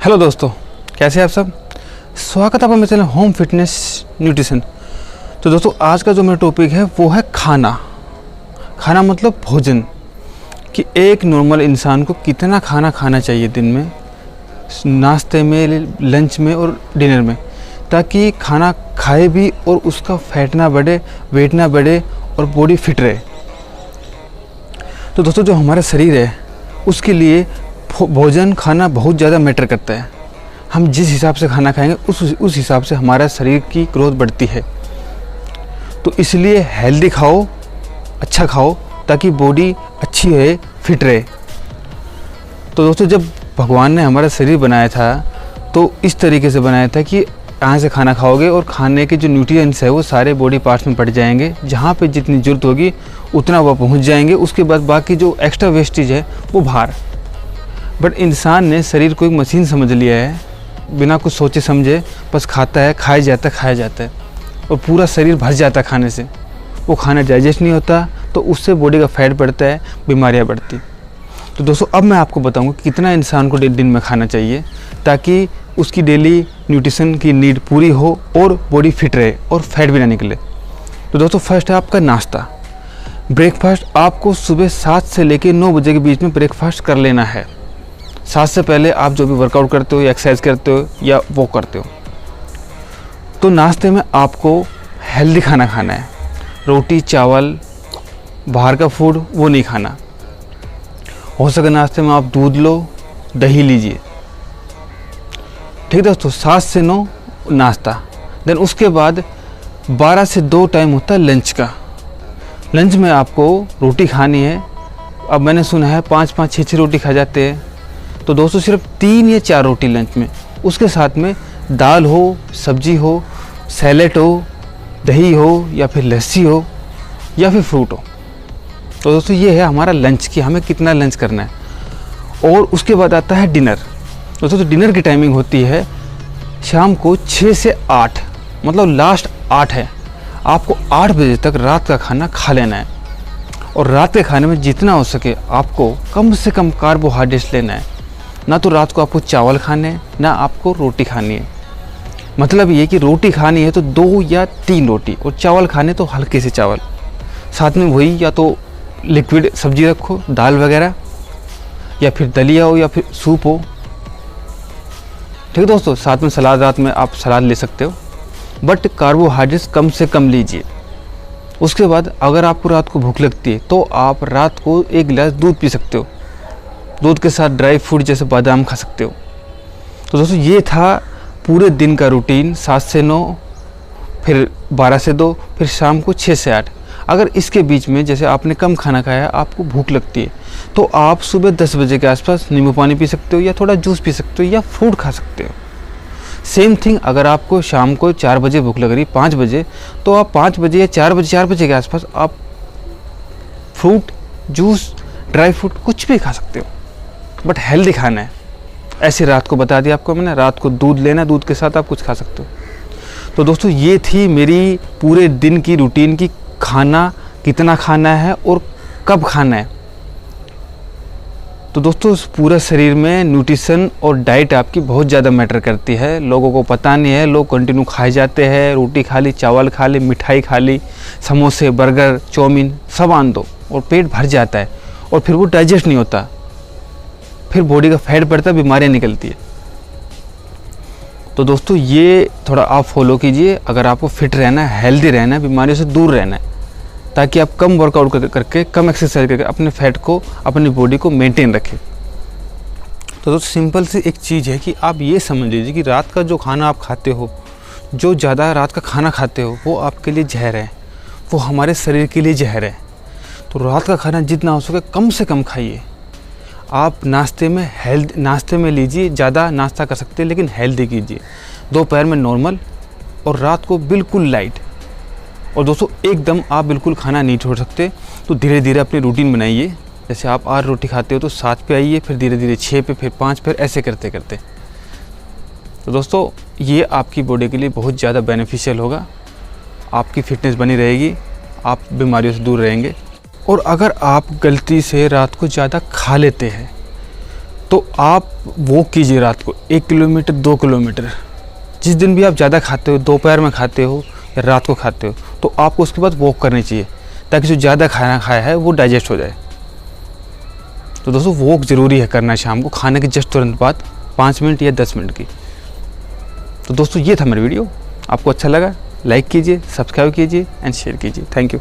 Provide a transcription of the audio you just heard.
Hello दोस्तों, कैसे हैं आप सब। स्वागत है आपका मेरे चैनल होम फिटनेस न्यूट्रिशन। तो दोस्तों आज का जो मेरा टॉपिक है वो है खाना। खाना मतलब भोजन, कि एक नॉर्मल इंसान को कितना खाना खाना चाहिए दिन में, नाश्ते में, लंच में और डिनर में, ताकि खाना खाए भी और उसका फैट ना बढ़े, वेट ना बढ़े और बॉडी फिट रहे। तो दोस्तों जो हमारा शरीर है उसके लिए भोजन खाना बहुत ज़्यादा मैटर करता है। हम जिस हिसाब से खाना खाएंगे उस हिसाब से हमारा शरीर की ग्रोथ बढ़ती है। तो इसलिए हेल्दी खाओ, अच्छा खाओ, ताकि बॉडी अच्छी रहे, फिट रहे। तो दोस्तों जब भगवान ने हमारा शरीर बनाया था तो इस तरीके से बनाया था कि यहाँ से खाना खाओगे और खाने के जो न्यूट्रिएंट्स है वो सारे बॉडी पार्ट्स में पड़ जाएंगे। जहाँ पे जितनी ज़रूरत होगी उतना वो पहुँच जाएंगे। उसके बाद बाकी जो एक्स्ट्रा वेस्टेज है वो बाहर। बट इंसान ने शरीर को एक मशीन समझ लिया है, बिना कुछ सोचे समझे बस खाता है, खाया जाता है और पूरा शरीर भर जाता है खाने से। वो खाना डाइजेस्ट नहीं होता तो उससे बॉडी का फैट बढ़ता है, बीमारियां बढ़ती। तो दोस्तों अब मैं आपको बताऊंगा कितना इंसान को दिन में खाना चाहिए ताकि उसकी डेली न्यूट्रिशन की नीड पूरी हो और बॉडी फिट रहे और फैट भी ना निकले। तो दोस्तों फर्स्ट है आपका नाश्ता। ब्रेकफास्ट आपको सुबह 7 से लेकर 9 बजे के बीच में ब्रेकफास्ट कर लेना है। 7 से पहले आप जो भी वर्कआउट करते हो या एक्सरसाइज करते हो या वॉक करते हो, तो नाश्ते में आपको हेल्दी खाना खाना है। रोटी चावल, बाहर का फूड वो नहीं खाना। हो सके नाश्ते में आप दूध लो, दही लीजिए, ठीक है दोस्तों। 7 से 9 नाश्ता। देन उसके बाद 12 से 2 टाइम होता है लंच का। लंच में आपको रोटी खानी है। अब मैंने सुना है 5-5, 6-6 रोटी खा जाते हैं। तो दोस्तों सिर्फ 3 या 4 रोटी लंच में, उसके साथ में दाल हो, सब्जी हो, सैलेड हो, दही हो या फिर लस्सी हो या फिर फ्रूट हो। तो दोस्तों ये है हमारा लंच कि हमें कितना लंच करना है। और उसके बाद आता है डिनर। दोस्तों तो डिनर की टाइमिंग होती है शाम को 6 से 8, मतलब लास्ट 8 है। आपको 8 बजे तक रात का खाना खा लेना है। और रात के खाने में जितना हो सके आपको कम से कम कार्बोहाइड्रेट्स लेना है। ना तो रात को आपको चावल खाने हैं, ना आपको रोटी खानी है। मतलब ये कि रोटी खानी है तो 2 या 3 रोटी, और चावल खाने तो हल्के से चावल। साथ में वही या तो लिक्विड सब्जी रखो, दाल वगैरह, या फिर दलिया हो या फिर सूप हो, ठीक है दोस्तों। साथ में सलाद, रात में आप सलाद ले सकते हो, बट कार्बोहाइड्रेट्स कम से कम लीजिए। उसके बाद अगर आपको रात को भूख लगती है तो आप रात को 1 गिलास दूध पी सकते हो। दूध के साथ ड्राई फ्रूट जैसे बादाम खा सकते हो। तो दोस्तों ये था पूरे दिन का रूटीन। 7 से 9, फिर 12 से 2, फिर शाम को 6 से 8। अगर इसके बीच में जैसे आपने कम खाना खाया, आपको भूख लगती है, तो आप सुबह 10 बजे के आसपास नींबू पानी पी सकते हो या थोड़ा जूस पी सकते हो या फ्रूट खा सकते हो। सेम थिंग अगर आपको शाम को 4 बजे भूख लग रही, 5 बजे, तो आप 5 बजे या 4 बजे के आसपास आप फ्रूट, जूस, ड्राई फ्रूट कुछ भी खा सकते हो, बट हेल्दी खाना है। ऐसे रात को बता दिया आपको मैंने, रात को दूध लेना, दूध के साथ आप कुछ खा सकते हो। तो दोस्तों ये थी मेरी पूरे दिन की रूटीन की खाना कितना खाना है और कब खाना है। तो दोस्तों पूरा शरीर में न्यूट्रिशन और डाइट आपकी बहुत ज़्यादा मैटर करती है। लोगों को पता नहीं है, लोग कंटिन्यू खाए जाते हैं। रोटी खा ली, चावल खा ली, मिठाई खा ली, समोसे, बर्गर, चाउमीन सब आन दो और पेट भर जाता है और फिर वो डाइजेस्ट नहीं होता, फिर बॉडी का फैट बढ़ता है, बीमारियाँ निकलती है। तो दोस्तों ये थोड़ा आप फॉलो कीजिए अगर आपको फिट रहना है, हेल्दी रहना है, बीमारियों से दूर रहना है, ताकि आप कम वर्कआउट करके, कम एक्सरसाइज करके अपने फैट को, अपनी बॉडी को मेंटेन रखें। तो दोस्तों सिंपल सी एक चीज़ है कि आप ये समझ लीजिए कि रात का जो खाना आप खाते हो, जो ज़्यादा रात का खाना खाते हो, वो आपके लिए जहर है, वो हमारे शरीर के लिए जहर है। तो रात का खाना जितना हो सके कम से कम खाइए। आप नाश्ते में लीजिए, ज़्यादा नाश्ता कर सकते हैं लेकिन हेल्दी कीजिए। दोपहर में नॉर्मल और रात को बिल्कुल लाइट। और दोस्तों एकदम आप बिल्कुल खाना नहीं छोड़ सकते, तो धीरे धीरे अपनी रूटीन बनाइए। जैसे आप 8 रोटी खाते हो तो 7 पे आइए, फिर धीरे धीरे 6 पे, फिर 5, फिर ऐसे करते करते। तो दोस्तों ये आपकी बॉडी के लिए बहुत ज़्यादा बेनिफिशियल होगा। आपकी फिटनेस बनी रहेगी, आप बीमारियों से दूर रहेंगे। और अगर आप गलती से रात को ज़्यादा खा लेते हैं तो आप वॉक कीजिए रात को 1 किलोमीटर 2 किलोमीटर। जिस दिन भी आप ज़्यादा खाते हो, दोपहर में खाते हो या रात को खाते हो, तो आपको उसके बाद वॉक करनी चाहिए ताकि जो ज़्यादा खाना खाया है वो डाइजेस्ट हो जाए। तो दोस्तों वॉक ज़रूरी है करना शाम को खाने के जस्ट तुरंत बाद 5 मिनट या 10 मिनट की। तो दोस्तों ये था मेरा वीडियो, आपको अच्छा लगा लाइक कीजिए, सब्सक्राइब कीजिए एंड शेयर कीजिए। Thank you.